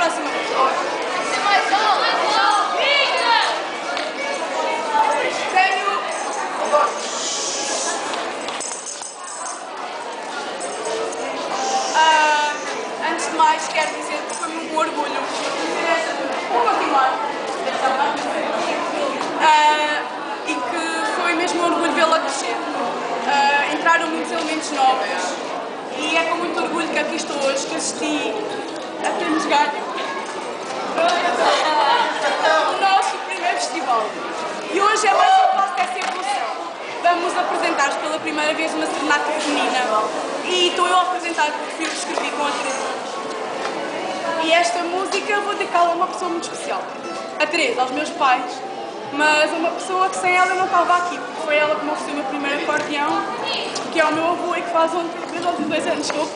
próxima. Tenho... Antes de mais, quero dizer que foi um orgulho. Vou continuar. E que foi mesmo um orgulho vê-la crescer. Entraram muitos elementos novos e é com muito orgulho que aqui estou hoje, que assisti a termos ganho o nosso primeiro festival. E hoje é mais um passo dessa evolução. Vamos apresentar pela primeira vez uma serenata feminina e estou eu a apresentar porque fui eu que escrevi com a Teresa. E esta música vou dedicá-la a uma pessoa muito especial. A Teresa, aos meus pais, mas a uma pessoa que sem ela eu não estava aqui, porque foi ela que me ofereceu o meu primeiro acordeão, que é o meu avô e que faz ontem 2 anos que eu